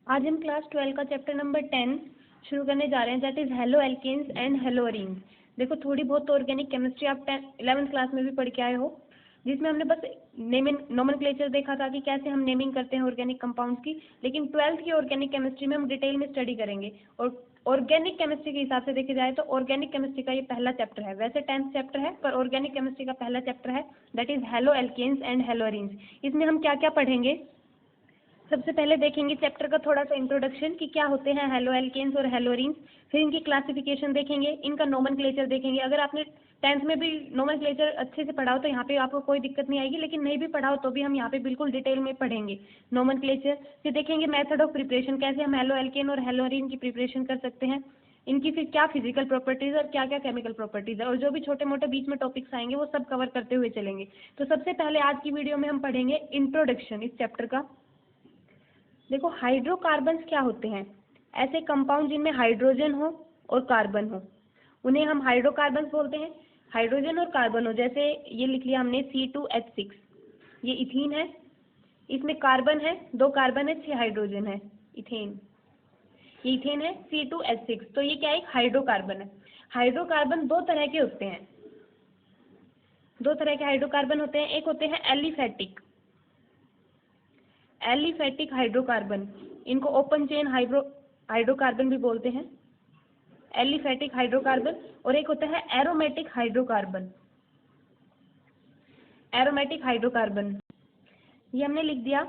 आज हम क्लास 12 का चैप्टर नंबर 10 शुरू करने जा रहे हैं, that is halo alkanes and halo arenes. देखो थोड़ी बहुत तो ऑर्गेनिक केमिस्ट्री आप 11th क्लास में भी पढ़ के आए हो, जिसमें हमने बस नेमिंग नोमेनक्लेचर देखा था कि कैसे हम नेमिंग करते हैं ऑर्गेनिक कंपाउंड्स की। लेकिन 12th की ऑर्गेनिक केमिस्ट्री में हम डिटेल में स्टडी करेंगे। और ऑर्गेनिक केमिस्ट्री के हिसाब से देखे जाए तो ऑर्गेनिक केमिस्ट्री का ये पहला चैप्टर है। वैसे 10th चैप्टर है पर ऑर्गेनिक केमिस्ट्री का पहला चैप्टर है, that is halo alkanes and halo arenes. इसमें हम क्या क्या पढ़ेंगे? सबसे पहले देखेंगे चैप्टर का थोड़ा सा इंट्रोडक्शन कि क्या होते हैं हेलो एल्केन्स और हेलो अरीन्स। फिर इनकी क्लासिफिकेशन देखेंगे, इनका नोमेनक्लेचर देखेंगे। अगर आपने 10th में भी नोमेनक्लेचर अच्छे से पढ़ा हो तो यहाँ पे आपको कोई दिक्कत नहीं आएगी, लेकिन नहीं भी पढ़ा हो तो भी हम यहाँ पे बिल्कुल डिटेल में पढ़ेंगे नोमेनक्लेचर। फिर देखेंगे मेथड ऑफ प्रिपरेशन, कैसे हम हेलो एल्केन और हेलो अरीन की प्रिपरेशन कर सकते हैं। इनकी फिर क्या फिजिकल प्रॉपर्टीज और क्या क्या केमिकल प्रॉपर्टीज है, और जो भी छोटे मोटे बीच में टॉपिक्स आएंगे वो सब कवर करते हुए चलेंगे। तो सबसे पहले आज की वीडियो में हम पढ़ेंगे इंट्रोडक्शन इस चैप्टर का। देखो हाइड्रोकार्बन्स क्या होते हैं? ऐसे कंपाउंड जिनमें हाइड्रोजन हो और कार्बन हो, उन्हें हम हाइड्रोकार्बन्स बोलते हैं। हाइड्रोजन और कार्बन हो, जैसे ये लिख लिया हमने C2H6, ये इथीन है। इसमें कार्बन है, 2 कार्बन है, 6 हाइड्रोजन है, इथेन। ये इथेन है C2H6, तो ये क्या है? एक हाइड्रोकार्बन है। हाइड्रोकार्बन दो तरह के होते हैं, 2 तरह के हाइड्रोकार्बन होते हैं। एक होते हैं एलिफेटिक, एलिफेटिक हाइड्रोकार्बन, इनको ओपन चेन हाइड्रोकार्बन भी बोलते हैं, एलिफेटिक हाइड्रोकार्बन। और एक होता है एरोमेटिक हाइड्रोकार्बन, एरोमेटिक हाइड्रोकार्बन। ये हमने लिख दिया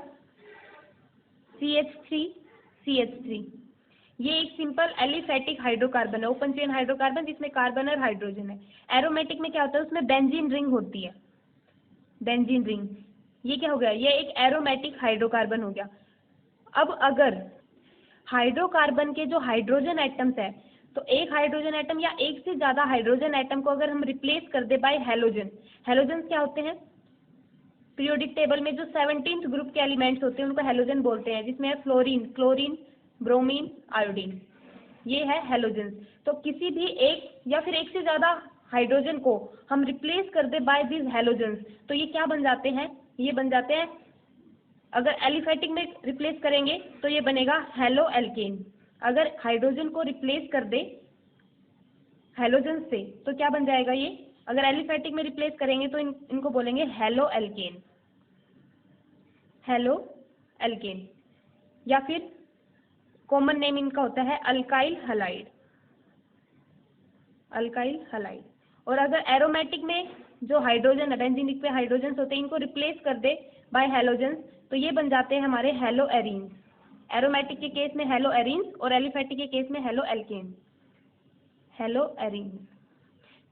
CH3CH3। ये एक सिंपल एलिफेटिक हाइड्रोकार्बन है, ओपन चेन हाइड्रोकार्बन जिसमें कार्बन और हाइड्रोजन है। एरोमेटिक में क्या होता है? उसमें बेंजीन रिंग होती है, बेंजीन रिंग। ये क्या हो गया? ये एक एरोमेटिक हाइड्रोकार्बन हो गया। अब अगर हाइड्रोकार्बन के जो हाइड्रोजन एटम्स है, तो एक हाइड्रोजन एटम या एक से ज्यादा हाइड्रोजन एटम को अगर हम रिप्लेस कर दे बाय हैलोजन, हैलोजन क्या होते हैं? पीरियोडिक टेबल में जो 17th ग्रुप के एलिमेंट्स होते हैं उनको हैलोजन बोलते हैं, जिसमें है फ्लोरीन, क्लोरीन, ब्रोमीन, आयोडीन। ये है हैलोजन। तो किसी भी एक या फिर एक से ज्यादा हाइड्रोजन को हम रिप्लेस कर दे बाय दिस हैलोजन्स, तो ये क्या बन जाते हैं? ये बन जाते हैं, अगर एलिफेटिक में रिप्लेस करेंगे तो ये बनेगा हेलो एल्केन। अगर हाइड्रोजन को रिप्लेस कर दे हैलोजन से तो क्या बन जाएगा ये? अगर एलिफेटिक में रिप्लेस करेंगे तो इनको बोलेंगे हेलो एल्केन, हेलो एल्केन। या फिर कॉमन नेम इनका होता है अल्काइल हलाइड, अल्काइल हलाइड। और अगर एरोमेटिक में जो हाइड्रोजन है, बेंजीन पे हाइड्रोजन होते हैं, इनको रिप्लेस कर दे बाय हैलोजन तो ये बन जाते हैं हमारे हेलो एरीन्स। एरोमेटिक के केस में हेलो एरीन्स और एलिफेटिक के केस में hello alkane, hello arenes.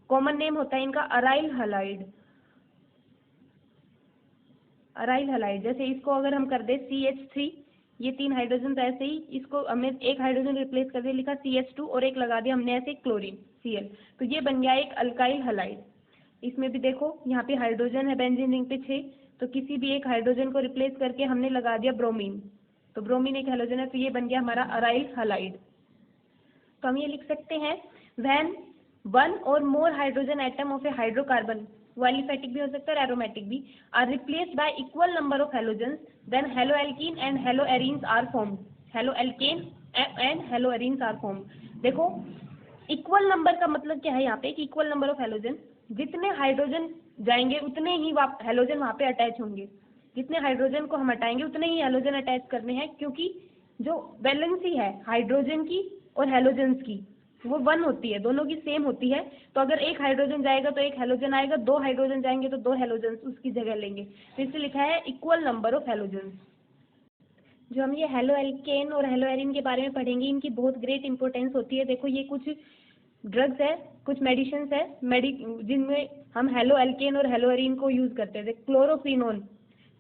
Common name होता है इनका अराइल हलाइड, अराइल हलाइड। जैसे इसको अगर हम कर दे CH3, ये 3 हाइड्रोजन, तो ऐसे ही इसको हमने एक हाइड्रोजन रिप्लेस कर दिया, लिखा CH2 और एक लगा दिया हमने ऐसे क्लोरीन Cl, तो ये बन गया एक अल्काइल हलाइड। इसमें भी देखो यहाँ पे हाइड्रोजन है बेंजीन रिंग पे 6, तो किसी भी एक हाइड्रोजन को रिप्लेस करके हमने लगा दिया ब्रोमीन, तो ब्रोमीन एक हाइड्रोजन है, तो ये बन गया हमारा अराइल हलाइड। तो हम ये लिख सकते हैं when 1 or more hydrogen atom of a hydrocarbon, वो एलिफेटिक भी हो सकता है एरोमेटिक भी, are replaced by equal number of halogens, then halo alkene and halo arenes are formed, halo alkane and halo arenes are formed. देखो equal number का मतलब क्या है यहाँ पे? कि इक्वल नंबर ऑफ हैलोजन, जितने हाइड्रोजन जाएंगे उतने ही हैलोजन वहाँ पे अटैच होंगे, जितने हाइड्रोजन को हम हटाएंगे उतने ही हैलोजन अटैच करने हैं, क्योंकि जो वैलेंसी है हाइड्रोजन की और हैलोजन्स की वो 1 होती है, दोनों की सेम होती है। तो अगर एक हाइड्रोजन जाएगा तो एक हैलोजन आएगा, 2 हाइड्रोजन जाएंगे तो 2 हैलोजन उसकी जगह लेंगे, तो इससे लिखा है इक्वल नंबर ऑफ हैलोजन्स। जो हम ये हेलो एल्केन और हेलो एरीन के बारे में पढ़ेंगे, इनकी बहुत ग्रेट इंपॉर्टेंस होती है। देखो ये कुछ ड्रग्स है, कुछ मेडिसिन है, जिनमें हम हेलो एल्केन और हेलो एरीन को यूज करते हैं। क्लोरोक्विनोन,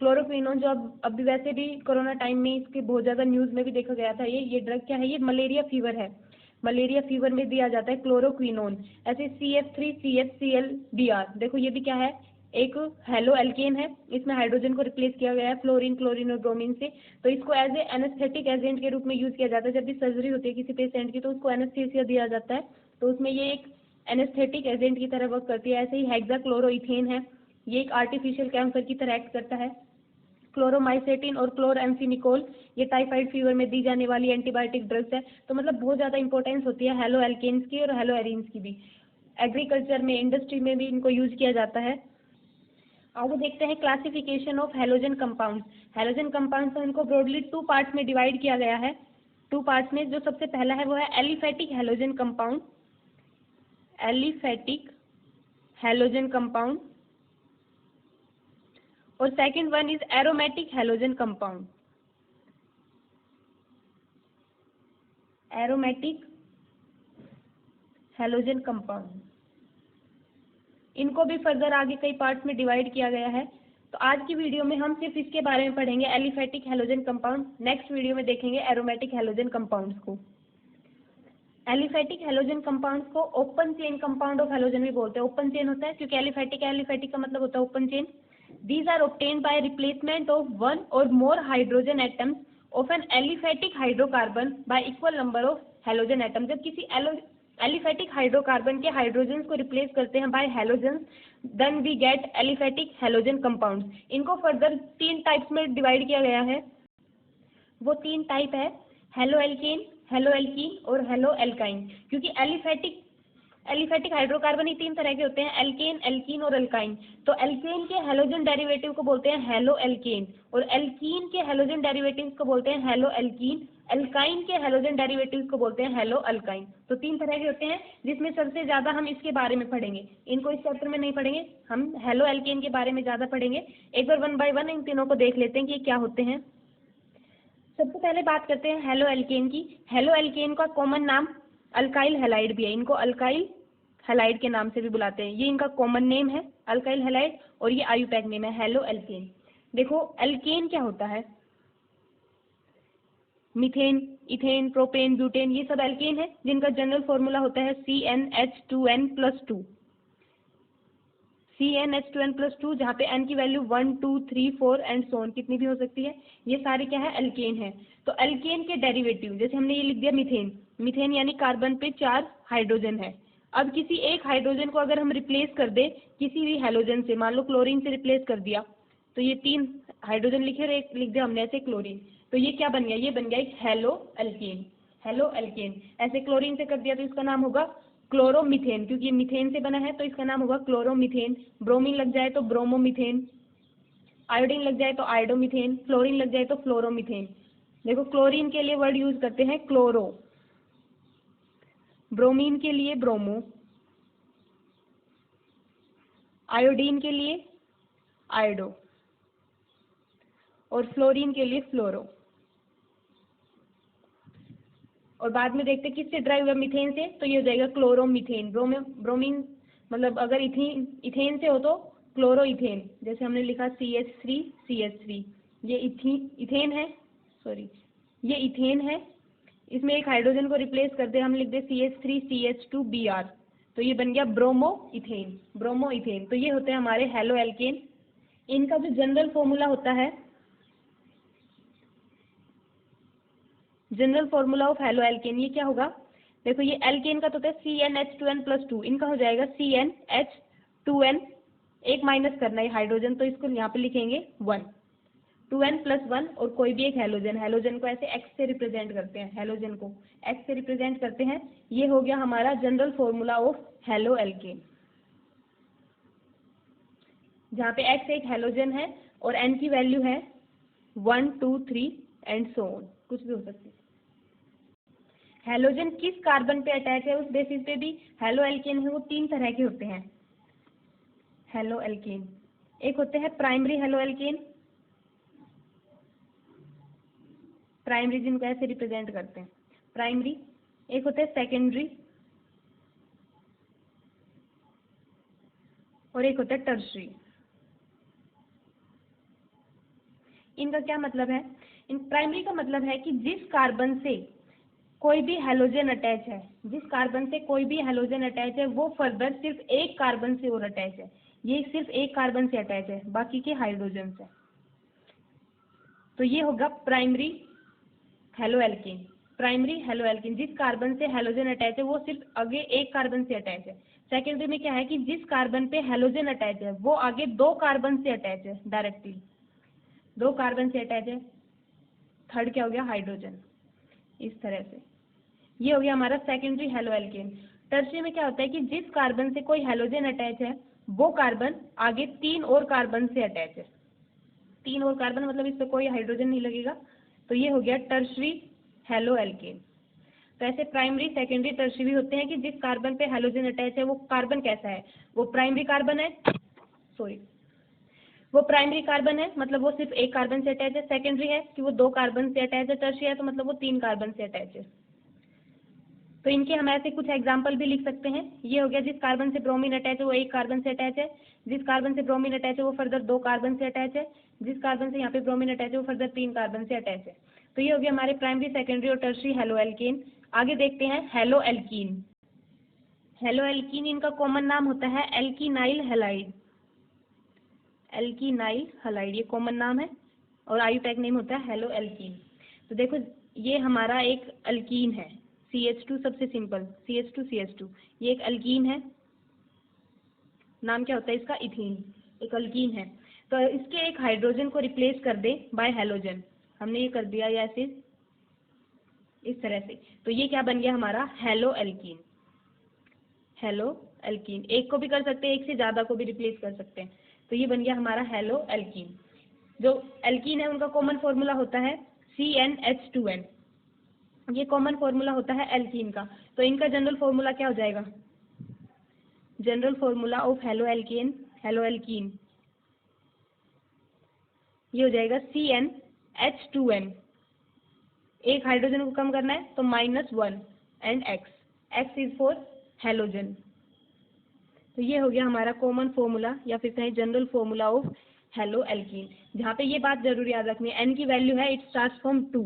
क्लोरोक्विनोन जो अब भी वैसे भी कोरोना टाइम में इसके बहुत ज़्यादा न्यूज़ में भी देखा गया था। ये ड्रग क्या है? ये मलेरिया फीवर है, मलेरिया फीवर में दिया जाता है क्लोरोक्विनोन। ऐसे CF3CHClBr, देखो ये भी क्या है? एक हेलो एल्केन है, इसमें हाइड्रोजन को रिप्लेस किया गया है फ्लोरीन, क्लोरीन और ब्रोमीन से। तो इसको एज ए एनेस्थेटिक एजेंट के रूप में यूज किया जाता है। जब भी सर्जरी होती है किसी पेशेंट की तो उसको एनेस्थीसिया दिया जाता है, तो उसमें ये एक एनेस्थेटिक एजेंट की तरह वर्क करती है। ऐसे ही हेक्साक्लोरोइथेन है, ये एक आर्टिफिशियल कैंसर की तरह एक्ट करता है। क्लोरोमाइसेटिन और क्लोरएम्फिनिकोल, ये टाइफाइड फीवर में दी जाने वाली एंटीबायोटिक ड्रग्स है। तो मतलब बहुत ज़्यादा इंपॉर्टेंस होती है हेलो एल्केन्स की और हेलो एरीन्स की भी। एग्रीकल्चर में, इंडस्ट्री में भी इनको यूज किया जाता है। आगे देखते हैं classification of halogen compounds. Halogen compounds को इनको ब्रॉडली 2 पार्ट्स में डिवाइड किया गया है। 2 पार्ट्स में जो सबसे पहला है वो है aliphatic halogen compound, aliphatic halogen compound, और second one is aromatic halogen compound, aromatic halogen compound. इनको भी फर्दर आगे कई पार्ट्स में डिवाइड किया गया है। तो आज की वीडियो में हम सिर्फ इसके बारे में पढ़ेंगे, aliphatic halogen compound. Next video में देखेंगे एरोमेटिक हेलोजन कंपाउंड्स को। एलिफेटिक हेलोजन कंपाउंड्स को open chain compound of halogen भी बोलते हैं। ओपन चेन होता है क्योंकि एलिफेटिक का मतलब होता है open chain. These are obtained by replacement of one or more hydrogen atoms of an aliphatic hydrocarbon by equal number of halogen atoms। जब किसी एलिफेटिक हाइड्रोकार्बन के हाइड्रोजन को रिप्लेस करते हैं by halogen, then we get aliphatic halogen compounds. इनको further 3 types में divide किया गया है। वो 3 टाइप है हेलो एल्केन, हेलो एल्कीन और हेलो एल्काइन। क्योंकि एलिफेटिक हाइड्रोकार्बन ही 3 तरह के होते हैं, एल्केन, एल्कीन और एल्काइन। तो एल्केन के हेलोजन डेरिवेटिव को बोलते हैं हेलो एल्केन, और एल्कीन के हेलोजन डेरिवेटिव्स को बोलते हैं हेलो एल्कीन, एल्काइन के हेलोजन डेरिवेटिव्स को बोलते हैं हेलो अल्काइन। तो 3 तरह के होते हैं, जिसमें सबसे ज्यादा हम इसके बारे में पढ़ेंगे। इनको इस चैप्टर में नहीं पढ़ेंगे, हम हेलो एल्केन के बारे में ज्यादा पढ़ेंगे। एक बार 1 बाय 1 इन तीनों को देख लेते हैं कि ये क्या होते हैं। सबसे पहले बात करते हैं हेलो एल्केन की। हेलो एल्केन का कॉमन नाम अल्काइल हैलाइड भी है। इनको अल्काइल हैलाइड के नाम से भी बुलाते हैं। ये इनका कॉमन नेम है अल्काइल हैलाइड, और ये आयुपैक नेम है हेलो एल्केन। देखो एल्केन क्या होता है, मीथेन, इथेन, प्रोपेन, ब्यूटेन, ये सब एल्केन है, जिनका जनरल फॉर्मूला होता है CnH2n+2। CnH2n+2, जहाँ पे n की वैल्यू 1, 2, 3, 4 एंड सो ऑन कितनी भी हो सकती है। ये सारे क्या है, एल्केन है। तो एल्केन के डेरिवेटिव, जैसे हमने ये लिख दिया मीथेन, मीथेन यानी कार्बन पे 4 हाइड्रोजन है। अब किसी एक हाइड्रोजन को अगर हम रिप्लेस कर दे किसी भी हेलोजन से, मान लो क्लोरीन से रिप्लेस कर दिया, तो ये 3 हाइड्रोजन लिखे और एक लिख दिया हमने ऐसे क्लोरीन, तो ये क्या बन गया, ये बन गया एक हेलो एल्केन। हेलो एल्केन ऐसे क्लोरीन से कर दिया तो इसका नाम होगा क्लोरोमीथेन, क्योंकि ये मीथेन से बना है तो इसका नाम होगा क्लोरोमीथेन। ब्रोमीन लग जाए तो ब्रोमोमीथेन, आयोडीन लग जाए तो आयोडोमीथेन, फ्लोरीन लग जाए तो फ्लोरोमीथेन। देखो क्लोरीन के लिए वर्ड यूज करते हैं क्लोरो, ब्रोमीन के लिए ब्रोमो, आयोडीन के लिए आयोडो, और फ्लोरीन के लिए फ्लोरो। और बाद में देखते किससे ड्राइव हुआ, मीथेन से, तो ये हो जाएगा क्लोरोमीथेन। ब्रोमीन मतलब अगर इथेन से हो तो क्लोरो इथेन, जैसे हमने लिखा CH3CH3। ये इथेन है, सॉरी ये इथेन है, इसमें एक हाइड्रोजन को रिप्लेस कर दे, हम लिख दे CH3CH2Br, तो ये बन गया ब्रोमो इथेन, ब्रोमो इथेन। तो ये होते हैं हमारे हेलो एल्केन। इनका जो जनरल फॉर्मूला होता है, general formula of halo alkane, ये क्या होगा, देखो ये एल्केन का तो होता है CnH2n+2, इनका हो जाएगा CnH2n, एक माइनस करना है हाइड्रोजन, तो इसको यहाँ पे लिखेंगे 1, 2n+1, और कोई भी एक हेलोजन, हेलोजन को ऐसे x से रिप्रेजेंट करते हैं, हेलोजन को x से रिप्रेजेंट करते हैं। ये हो गया हमारा general formula of halo alkane, जहाँ पे x एक हेलोजन है और n की वैल्यू है 1, 2, 3 एंड सो ऑन, कुछ भी हो सकती है। हेलोजन किस कार्बन पे अटैच है उस बेसिस पे भी हेलो एल्केन है वो 3 तरह के होते हैं। हेलो एल्केन एक होते हैं प्राइमरी हेलो एल्केन, प्राइमरी जिनको ऐसे रिप्रेजेंट करते हैं प्राइमरी। एक होते हैं सेकेंडरी, और एक होता है टर्शरी। इनका क्या मतलब है, इन प्राइमरी का मतलब है कि जिस कार्बन से कोई भी हेलोजन अटैच है, जिस कार्बन से कोई भी हेलोजन अटैच है वो फर्दर सिर्फ एक कार्बन से और अटैच है, ये सिर्फ एक कार्बन से अटैच है, बाकी के हाइड्रोजन से। तो ये होगा primary halo alkane. Primary halo alkane, जिस कार्बन से हेलोजन अटैच है वो सिर्फ आगे एक कार्बन से अटैच है। सेकेंडरी में क्या है कि जिस कार्बन पे हेलोजन अटैच है वो आगे 2 कार्बन से अटैच है डायरेक्टली। 2 कार्बन से अटैच है। थर्ड क्या हो गया, हाइड्रोजन। इस तरह से ये हो गया हमारा सेकेंडरी हेलो एल्केन। टर्शियरी में क्या होता है कि जिस कार्बन से कोई हेलोजन अटैच है वो कार्बन आगे 3 और कार्बन से अटैच है। 3 और कार्बन मतलब इस पर कोई हाइड्रोजन नहीं लगेगा। तो ये हो गया टर्शियरी हेलो एल्केन। तो ऐसे प्राइमरी, सेकेंडरी, टर्शियरी होते हैं कि जिस कार्बन पे हेलोजन अटैच है वो कार्बन कैसा है, वो प्राइमरी कार्बन है, वो प्राइमरी कार्बन है मतलब वो सिर्फ एक कार्बन से अटैच है। सेकेंडरी है कि वो 2 कार्बन से अटैच है। टर्शियरी है तो मतलब वो 3 कार्बन से अटैच है। तो इनके हम ऐसे कुछ एग्जाम्पल भी लिख सकते हैं। ये हो गया जिस कार्बन से ब्रोमीन अटैच है वो 1 कार्बन से अटैच है। जिस कार्बन से ब्रोमीन अटैच है वो फर्दर 2 कार्बन से अटैच है। जिस कार्बन से यहाँ पे ब्रोमीन अटैच है वो फर्दर 3 कार्बन से अटैच है। तो ये हो गया हमारे प्राइमरी, सेकेंडरी और टर्शियरी हेलो एल्केन। आगे देखते हैं हेलो एल्कीन। हेलो एल्कीन इनका कॉमन नाम होता है एल्कीनाइल हैलाइड। एल्कीनाइल हैलाइड ये कॉमन नाम है और आयुटैग नेम होता है हेलो एल्कीन। तो देखो ये हमारा एक अल्कीन है, CH2 सबसे सिंपल, CH2 ये एक अल्कीन है। नाम क्या होता है इसका, इथीन। एक अल्कीन है। तो इसके एक हाइड्रोजन को रिप्लेस कर दे बाय हेलोजन। हमने ये कर दिया या ऐसे इस तरह से। तो ये क्या बन गया हमारा हेलो एल्कीन। हेलो एल्कीन एक को भी कर सकते हैं, एक से ज़्यादा को भी रिप्लेस कर सकते हैं। तो ये बन गया हमारा हेलो एल्कीन। जो एल्कीन है उनका कॉमन फॉर्मूला होता है CnH2n। ये कॉमन फॉर्मूला होता है एल्कीन का। तो इनका जनरल फॉर्मूला क्या हो जाएगा, general formula of hello alkene ये हो जाएगा CnH2n। एक हाइड्रोजन को कम करना है तो -1 and X is for halogen. तो ये हो गया हमारा कॉमन फॉर्मूला या फिर कहें general formula of hello alkene. जहाँ पे ये बात जरूर याद रखनी है, N की वैल्यू है इट स्टार्ट्स फ्रॉम 2,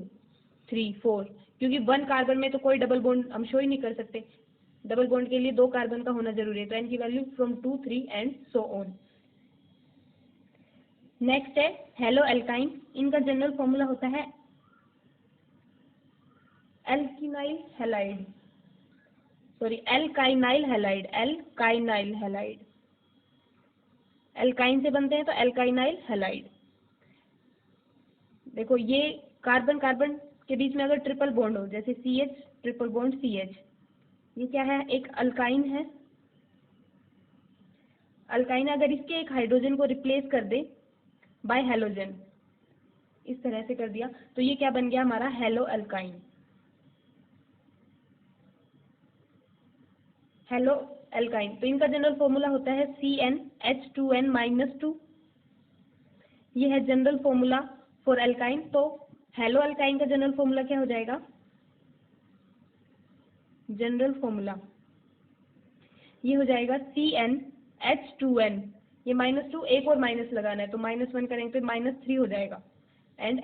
3, 4, क्योंकि 1 कार्बन में तो कोई डबल बॉन्ड हम शो ही नहीं कर सकते। डबल बॉन्ड के लिए 2 कार्बन का होना जरूरी है। तो N की value from 2, 3 and so on. Next है हेलो एल्काइन। इनका जनरल फॉर्मूला होता है एल्काइनाइल हैलाइड। एल्काइन से बनते हैं तो एल्काइनाइल हैलाइड। देखो ये कार्बन कार्बन के बीच में अगर ट्रिपल बॉन्ड हो, जैसे CH ट्रिपल बॉन्ड CH, ये क्या है, एक अल्काइन है। अल्काइन अगर इसके एक हाइड्रोजन को रिप्लेस कर दे बाय हेलोजन, इस तरह से कर दिया, तो ये क्या बन गया हमारा हेलो एल्काइन। Hello alkyne. तो इनका जनरल फॉर्मूला होता है CnH2n-2। ये है जनरल फॉर्मूला फॉर एल्काइन। तो हेलो एल्काइन का जनरल फॉर्मूला क्या हो जाएगा, जनरल फॉर्मूला ये हो जाएगा CnH2n, ये -2 एक और माइनस लगाना है तो -1 करेंगे तो -3 हो जाएगा and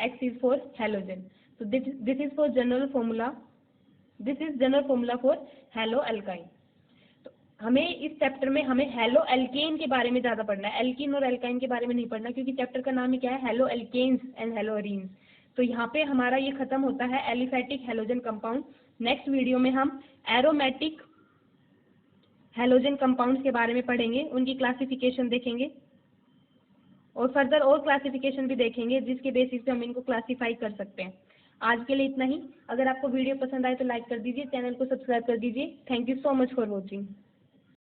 X is for halogen. तो this is for general formula, this is general formula for halo alkyne. तो हमें इस चैप्टर में हमें हेलो एल्केन के बारे में ज़्यादा पढ़ना है, एल्कीन और एल्काइन के बारे में नहीं पढ़ना, क्योंकि चैप्टर का नाम ही क्या है, halo alkanes and halo arenes. तो यहाँ पे हमारा ये खत्म होता है aliphatic halogen compound. Next video में हम एरोमेटिक हेलोजन कंपाउंड्स के बारे में पढ़ेंगे, उनकी क्लासिफिकेशन देखेंगे और फर्दर और क्लासिफिकेशन भी देखेंगे जिसके बेसिस पे हम इनको क्लासीफाई कर सकते हैं। आज के लिए इतना ही। अगर आपको वीडियो पसंद आए तो लाइक कर दीजिए, चैनल को सब्सक्राइब कर दीजिए। Thank you so much for watching.